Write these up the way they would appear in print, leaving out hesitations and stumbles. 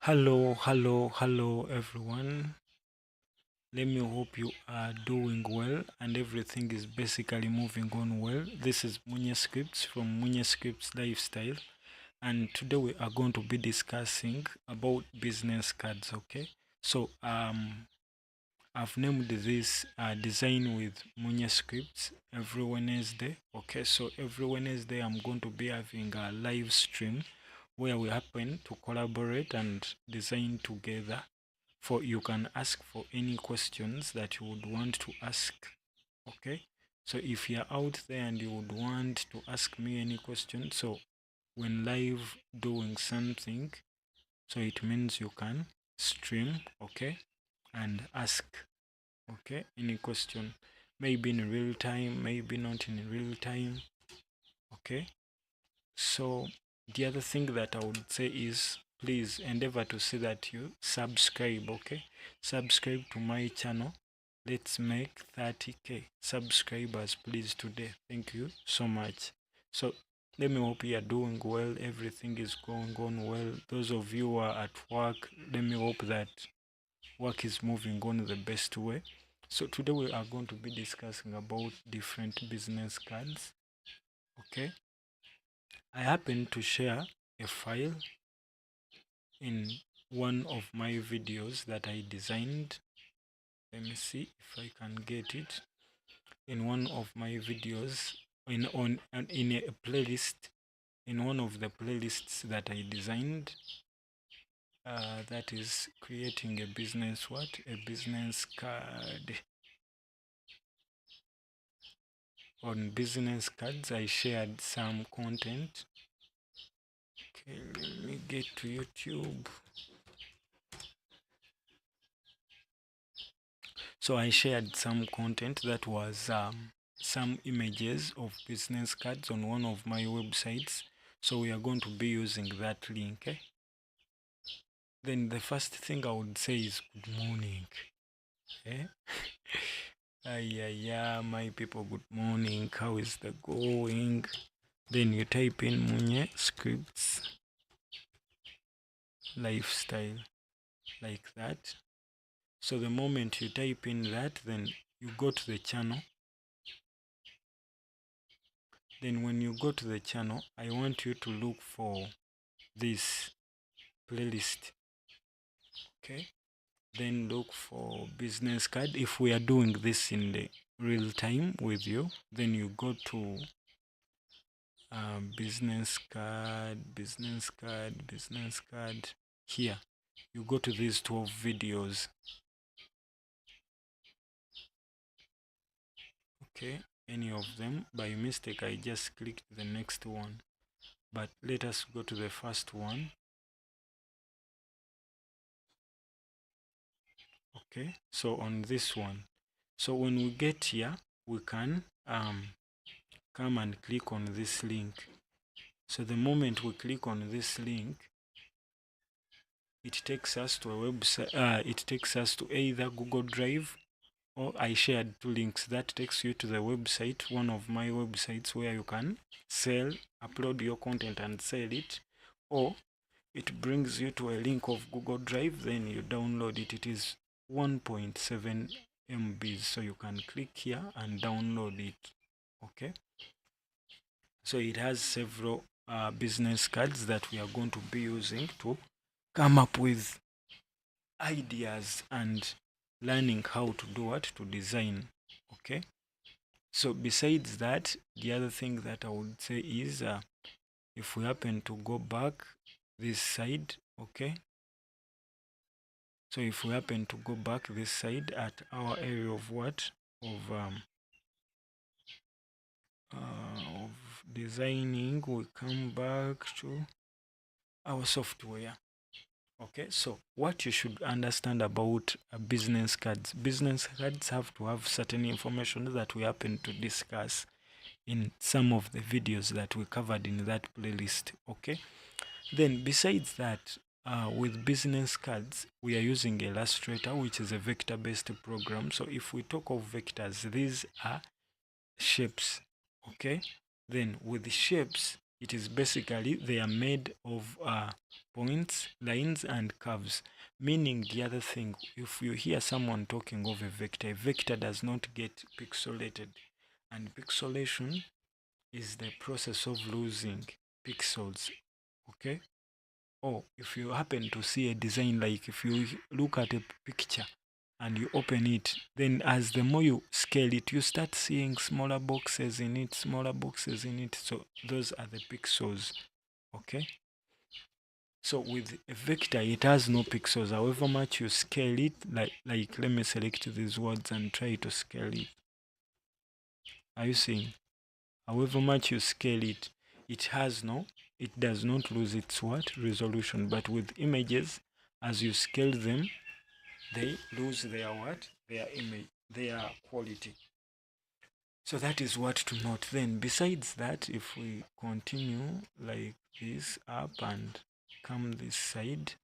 Hello everyone. Let me hope you are doing well and everything is basically moving on well. This is Munye Scripts from Munye Scripts Lifestyle, and today we are going to be discussing about business cards. Okay, so I've named this design with Munye Scripts every Wednesday. Okay, so every Wednesday I'm going to be having a live stream where we happen to collaborate and design together. For you can ask for any questions that you would want to ask. Okay, so if you're out there and you would want to ask me any question, so when live doing something, so it means you can stream, okay, and ask, okay, any question, maybe in real time, maybe not in real time. Okay, so the other thing that I would say is please endeavor to see that you subscribe. Okay, subscribe to my channel. Let's make 30k subscribers please today. Thank you so much. So let me hope you are doing well, everything is going on well. Those of you who are at work, let me hope that work is moving on the best way. So today we are going to be discussing about different business cards. Okay, I happen to share a file in one of my videos that I designed. Let me see if I can get it. In one of my videos, in a playlist, in one of the playlists that I designed, that is creating a business card. On business cards, I shared some content. Okay, let me get to YouTube. So I shared some content that was some images of business cards on one of my websites. So we are going to be using that link. Okay? Then the first thing I would say is good morning. Okay? Yeah, my people, good morning. How is the going? Then you type in Munye Scripts Lifestyle like that. So the moment you type in that, then you go to the channel. Then when you go to the channel, I want you to look for this playlist. Okay, then look for business card. If we are doing this in the real time with you, then you go to business card. Here you go to these 12 videos. Okay, any of them. By mistake I just clicked the next one, but let us go to the first one. Okay, so on this one, so when we get here, we can come and click on this link. So the moment we click on this link, it takes us to a website. It takes us to either Google Drive, or I shared two links that takes you to the website, one of my websites where you can upload your content and sell it, or it brings you to a link of Google Drive, then you download it. It is 1.7 MB, so you can click here and download it. Okay, so it has several business cards that we are going to be using to come up with ideas and learning how to do what, to design. Okay, so besides that, the other thing that I would say is if we happen to go back this side, okay, so if we happen to go back this side at our area of what, of designing, we come back to our software. Okay, so what you should understand about business cards have to have certain information that we happen to discuss in some of the videos that we covered in that playlist. Okay, then besides that, with business cards, we are using Illustrator, which is a vector-based program. So if we talk of vectors, these are shapes. Okay, then with the shapes, It is basically they are made of points, lines, and curves. Meaning the other thing, if you hear someone talking of a vector does not get pixelated. And pixelation is the process of losing pixels. Okay? Or if you happen to see a design, like if you look at a picture and you open it, then as the more you scale it, you start seeing smaller boxes in it, smaller boxes in it. So those are the pixels. Okay, so with a vector, it has no pixels. However much you scale it, like let me select these words and try to scale it. Are you seeing? However much you scale it, it does not lose its resolution. But with images, as you scale them, they lose their their image, their quality. So that is what to note. Then besides that, if we continue like this up and come this side,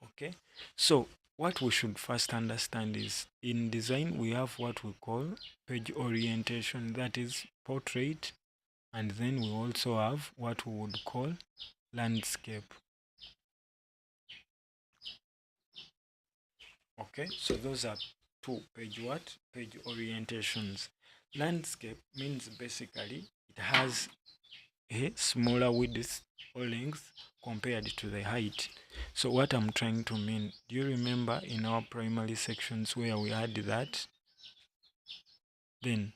okay, so what we should first understand is in design we have what we call page orientation, that is portrait, and then we also have what we would call landscape. Okay, so those are two page orientations. Landscape means basically it has a smaller width or length compared to the height. So what I'm trying to mean, do you remember in our primary sections where we had that? Then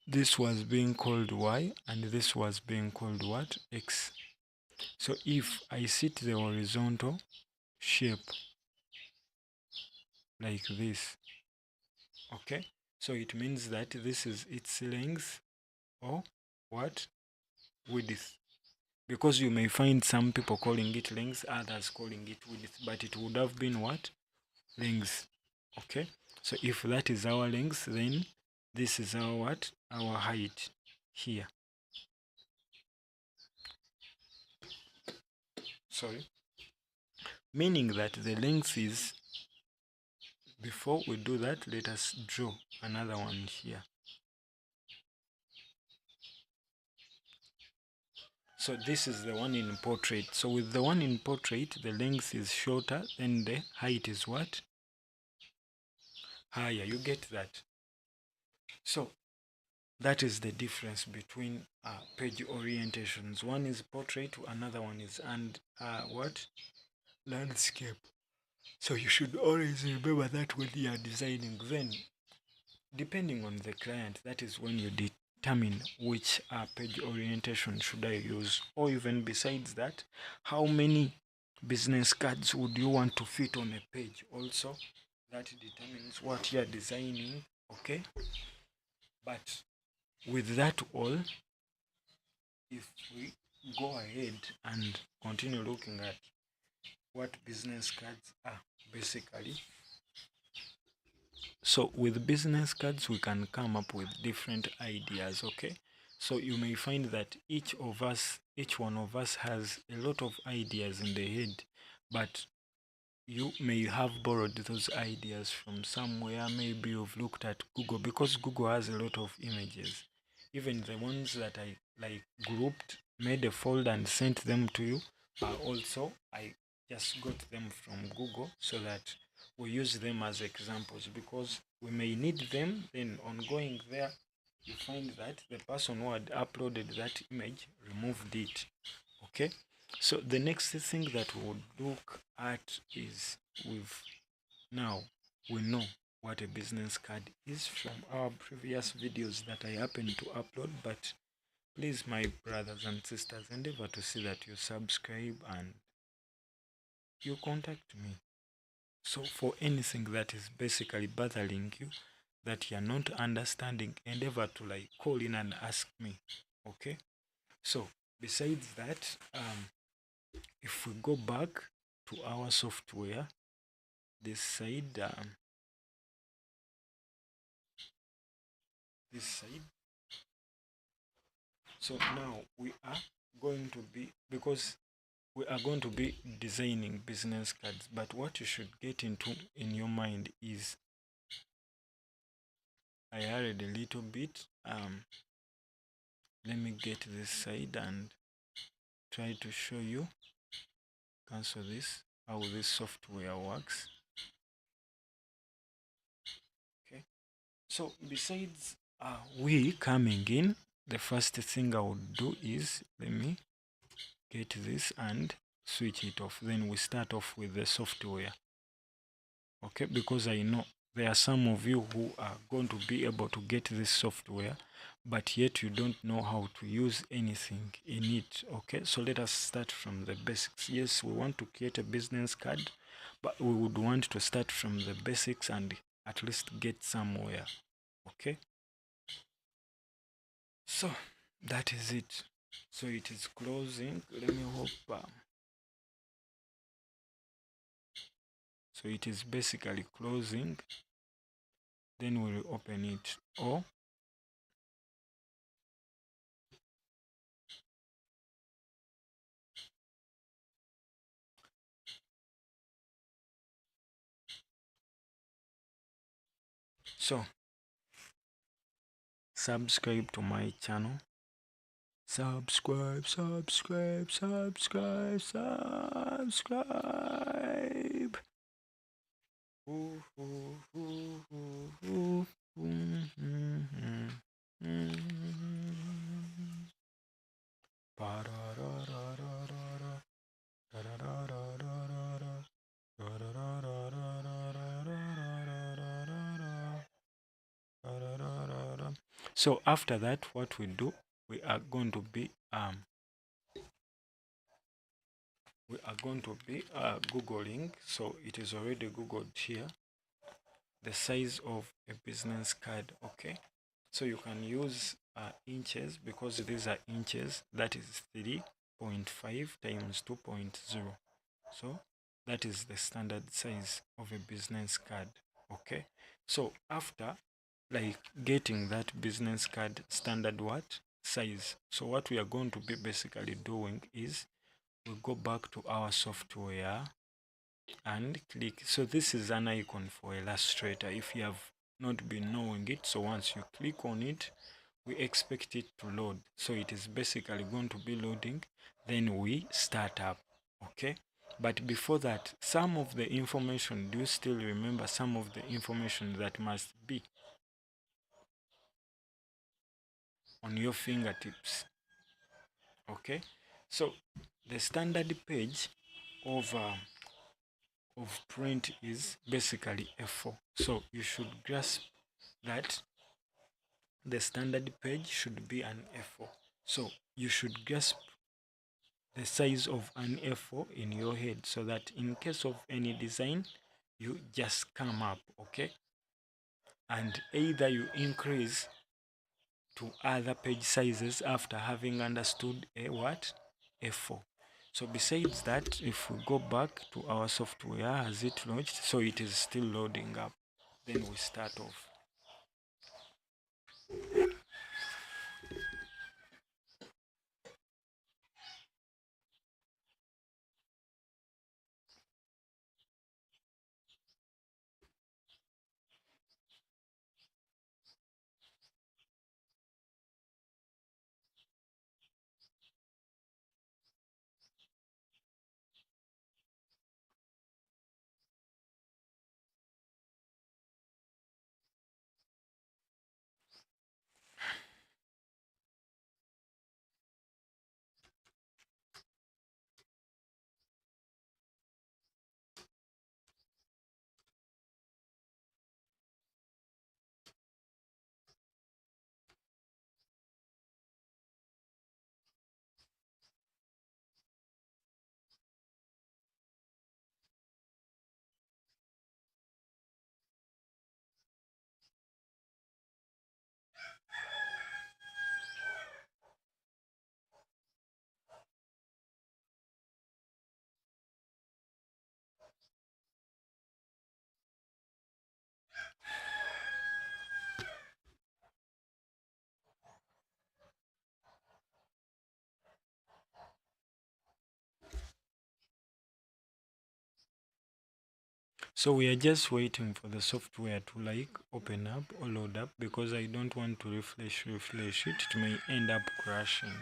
this was being called y and this was being called what? X. So if I set the horizontal shape like this, okay, so it means that this is its length or what? Width. Because you may find some people calling it length, others calling it width, but it would have been what? Length. Okay, so if that is our length, then this is our what? Our height here. Sorry. Meaning that the length is, before we do that, let us draw another one here. So this is the one in portrait. So with the one in portrait, the length is shorter and the height is what? Higher. You get that? So that is the difference between page orientations. One is portrait, another one is what? Landscape. So you should always remember that when you are designing. Then, depending on the client, that is when you determine which page orientation should I use. Or even besides that, how many business cards would you want to fit on a page? Also, that determines what you are designing. Okay, but with that all, if we go ahead and continue looking at what business cards are basically. So with business cards, we can come up with different ideas. Okay, so you may find that each one of us has a lot of ideas in the head, but you may have borrowed those ideas from somewhere. Maybe you've looked at Google, because Google has a lot of images. Even the ones that I grouped, made a folder and sent them to you, also I just got them from Google, so that we use them as examples, because we may need them. Then on going there, you find that the person who had uploaded that image removed it. Okay, so the next thing that we would look at is, we know what a business card is from our previous videos that I happen to upload. But please, my brothers and sisters, endeavor to see that you subscribe and you contact me. So for anything that is basically bothering you, that you are not understanding, endeavor to call in and ask me. Okay, so besides that, if we go back to our software, this side, so now we are going to be, because we are going to be designing business cards, but what you should get into in your mind is, I added a little bit let me get this side and try to show you, cancel this, how this software works. Okay, so besides we coming in, the first thing I would do is, let me get this and switch it off. Then we start off with the software. Okay, because I know there are some of you who are going to be able to get this software, but yet you don't know how to use anything in it. Okay, so let us start from the basics. Yes, we want to create a business card, but we would want to start from the basics and at least get somewhere. Okay, so that is it. So it is closing. Let me hope. So it is basically closing. Then we'll open it. Or so subscribe to my channel. Subscribe. Ooh, ooh, ooh, ooh, So after that, what we do, we are going to be googling. So it is already googled here, the size of a business card. Okay, so you can use inches, because these are inches. That is 3.5 times 2.0. So that is the standard size of a business card. Okay, so after like getting that business card standard size, so what we are going to be basically doing is we go back to our software and click. So this is an icon for Illustrator if you have not been knowing it. So once you click on it, we expect it to load. So it is basically going to be loading, then we start up. Okay, but before that, some of the information, do you still remember some of the information that must be on your fingertips? Okay, so the standard page of print is basically A4. So you should grasp that the standard page should be an A4. So you should grasp the size of an A4 in your head, so that in case of any design, you just come up. Okay, and either you increase to other page sizes after having understood A4. So besides that, if we go back to our software, has it launched? So it is still loading up. Then we start off. So we are just waiting for the software to like open up or load up, because I don't want to refresh it. It may end up crashing.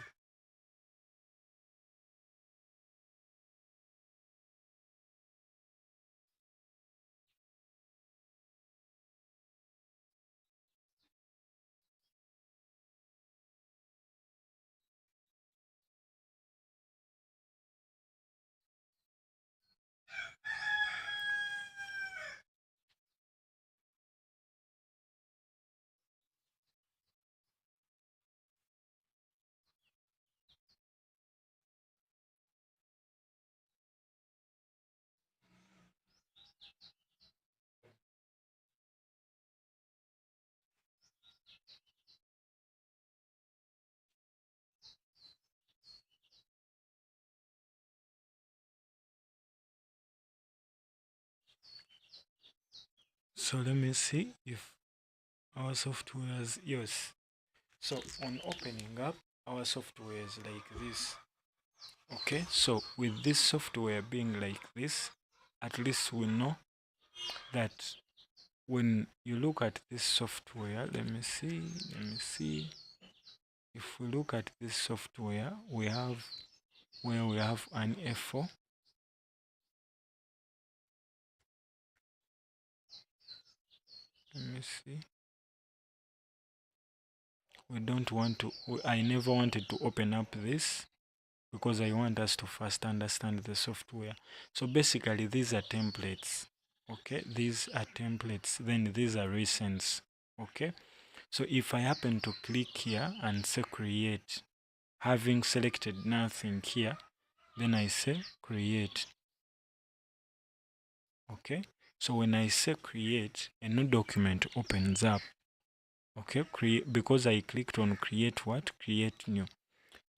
So let me see if our software is, yes. So on opening up, our software is like this. Okay, so with this software being like this, at least we know that when you look at this software, let me see. If we look at this software, we have where we have an F4. Let me see. We don't want to, I never wanted to open up this because I want us to first understand the software. So basically these are templates. Okay, these are templates, then these are recents. Okay, so if I happen to click here and say create, having selected nothing here, then I say create. Okay, so when I say create, a new document opens up. Okay, create, because I clicked on create what? Create new.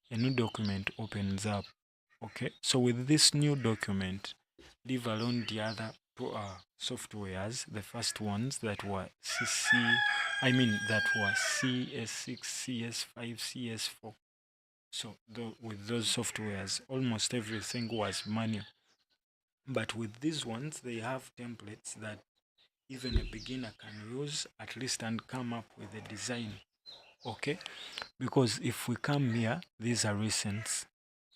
A new document opens up. Okay, so with this new document, leave alone the other softwares, the first ones that were that were CS6, CS5, CS4. So with those softwares, almost everything was manual. But with these ones, they have templates that even a beginner can use at least and come up with a design. Okay, because if we come here, these are recents.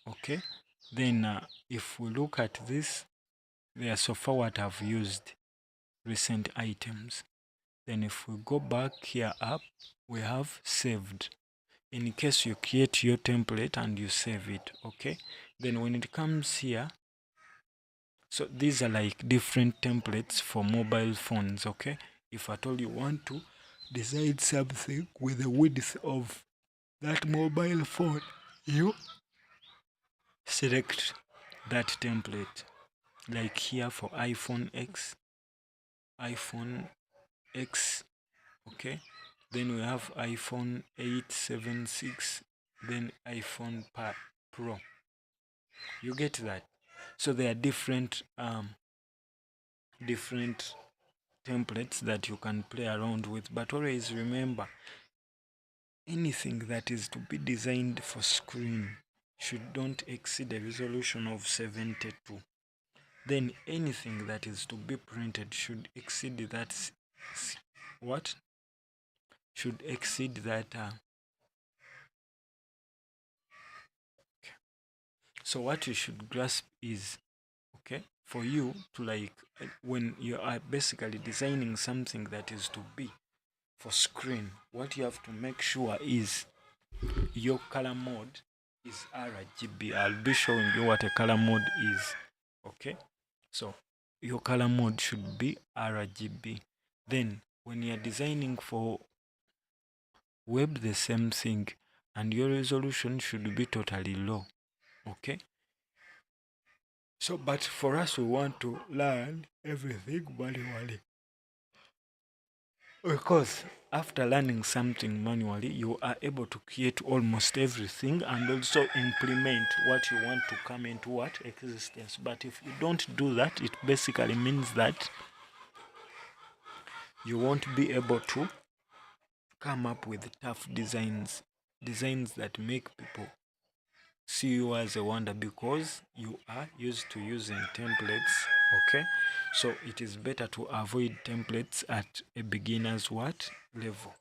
Okay, then if we look at this, they are so far what I've used recent items. Then if we go back here up, we have saved. In case you create your template and you save it. Okay, then when it comes here, so these are like different templates for mobile phones. Okay, if at all you want to design something with the width of that mobile phone, you select that template. Like here for iPhone X, okay, then we have iPhone 8, 7, 6, then iPhone Pro. You get that? So there are different templates that you can play around with, but always remember, anything that is to be designed for screen should don't exceed a resolution of 72. Then anything that is to be printed should exceed that so what you should grasp is, okay, for you to like, when you are basically designing something that is to be for screen, what you have to make sure is your color mode is RGB. I'll be showing you what a color mode is. Okay, so your color mode should be RGB. Then when you're designing for web, the same thing, and your resolution should be totally low. Okay, so but for us, we want to learn everything manually, because after learning something manually, you are able to create almost everything and also implement what you want to come into what existence. But if you don't do that, it basically means that you won't be able to come up with tough designs that make people see you as a wonder, because you are used to using templates Okay, so it is better to avoid templates at a beginner's level.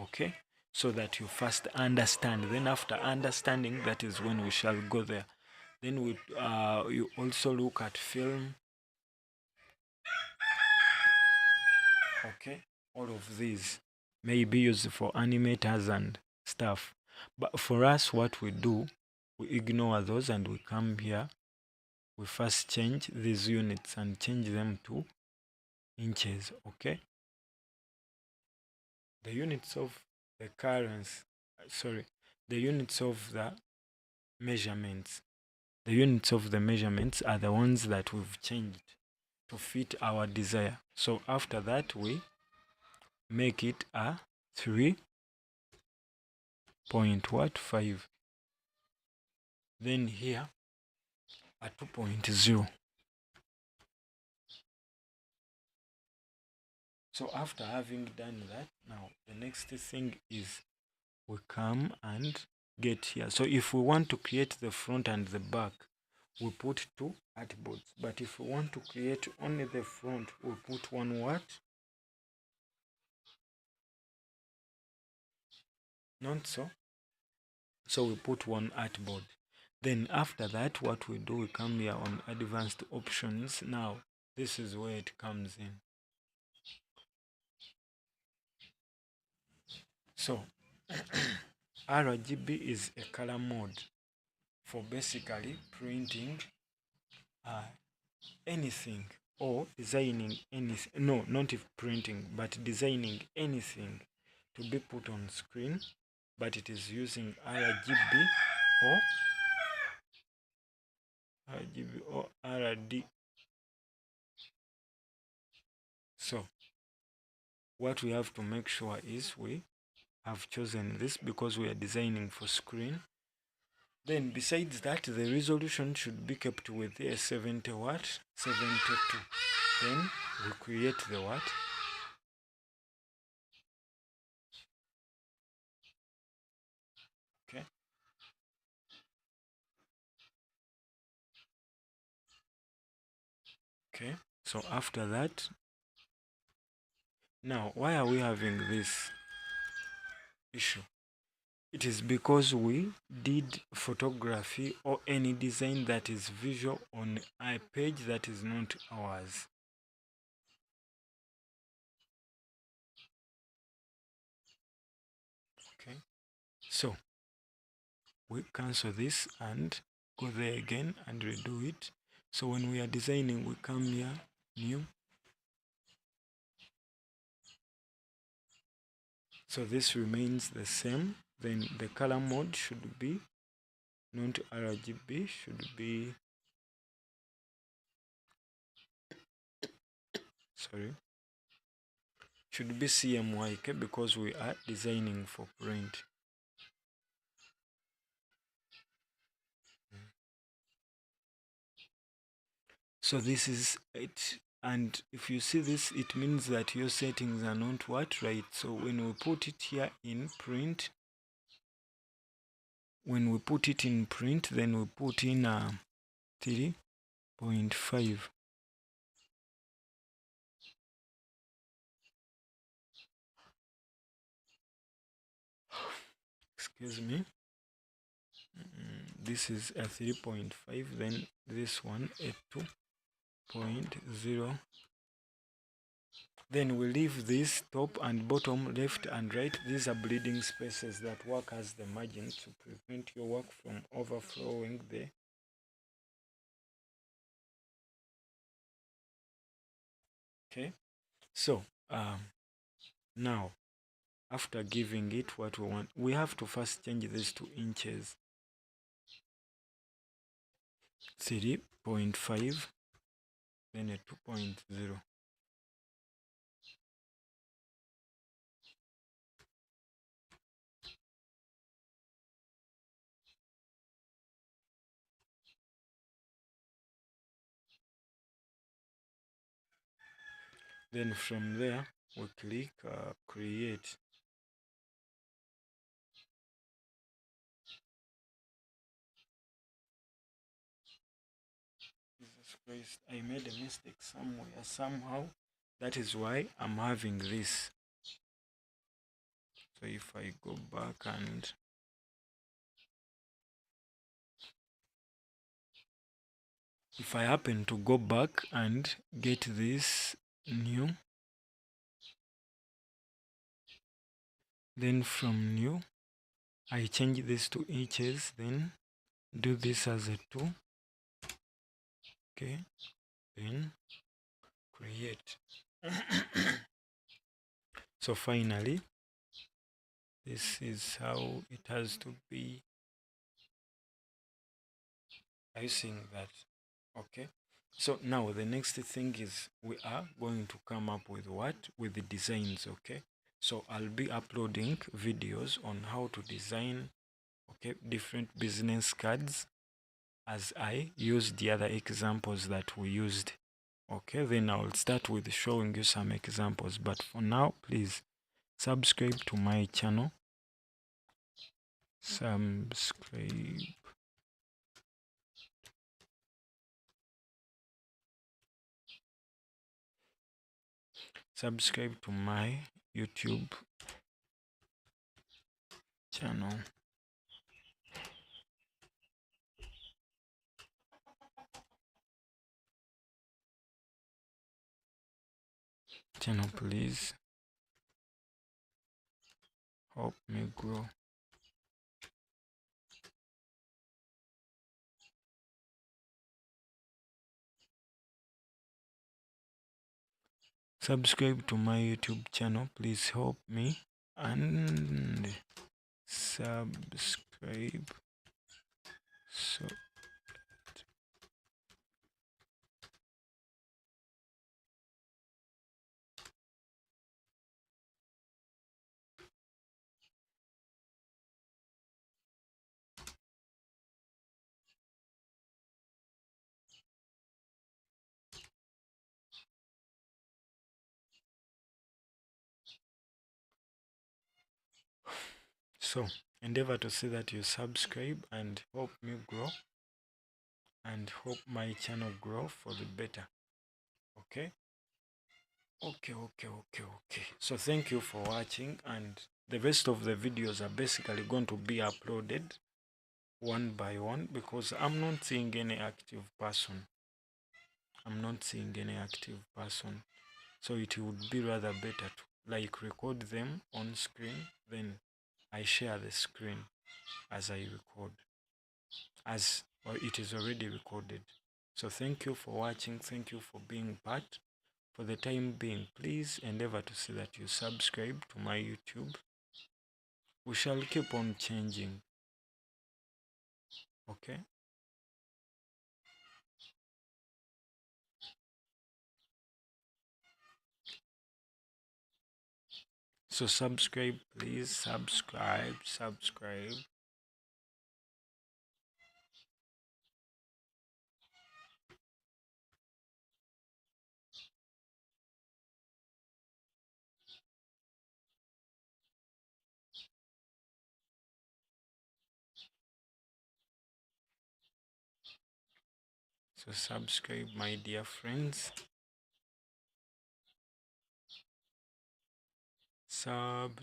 Okay, so that you first understand, then after understanding, that is when we shall go there. Then you also look at film. Okay, all of these may be used for animators and stuff, but for us, what we do, we ignore those and we come here. We first change these units and change them to inches. Okay, the units of the the units of the measurements. The units of the measurements are the ones that we've changed to fit our desire. So after that, we make it a 3.5. Then here a 2.0. So after having done that, now the next thing is we come and get here. So if we want to create the front and the back, we put two artboards. But if we want to create only the front, we put one what? Not so. So we put one artboard. Then after that, what we do, we come here on advanced options. Now this is where it comes in. So RGB is a color mode for basically printing anything or designing anything. No, not if printing, but designing anything to be put on screen. But it is using RGB or RD. So what we have to make sure is we have chosen this because we are designing for screen. Then besides that, the resolution should be kept with a 70 watt, 72. Then we create the what? Okay. Okay. So after that, now why are we having this issue? It is because we did photography or any design that is visual on a page that is not ours. Okay, so we cancel this and go there again and redo it. So when we are designing, we come here, new. So this remains the same. Then the color mode should be not RGB, should be CMYK because we are designing for print. So this is it. And if you see this, it means that your settings are not right. So when we put it here in print, then we put in 3.5. Excuse me. This is a 3.5, then this one a 2.0. Then we leave this top and bottom, left and right. These are bleeding spaces that work as the margin to prevent your work from overflowing there. Okay, so now after giving it what we want, we have to first change this to inches. 3.5, then a 2.0. Then from there we click create. Jesus Christ, I made a mistake somewhere, somehow. That is why I'm having this. So if I go back and if I happen to go back and get this new, then from new, I change this to inches, then do this as a 2. Okay, then create. So finally, this is how it has to be. Are you seeing that? Okay. So now the next thing is we are going to come up with what? With the designs, okay? So I'll be uploading videos on how to design, okay, different business cards as I use the other examples that we used. Okay, then I'll start with showing you some examples, but for now, please subscribe to my channel. Subscribe to my YouTube channel. Please help me grow. Subscribe to my YouTube channel, please help me, and subscribe so endeavor to see that you subscribe and help me grow and help my channel grow for the better. Okay. So thank you for watching, and the rest of the videos are basically going to be uploaded one by one because I'm not seeing any active person. So it would be rather better to like record them on screen, then I share the screen as I record, or it is already recorded. So thank you for watching, thank you for being part. For the time being, please endeavor to see that you subscribe to my YouTube. We shall keep on changing. Okay. So subscribe, please subscribe. So subscribe, my dear friends. Subscribe.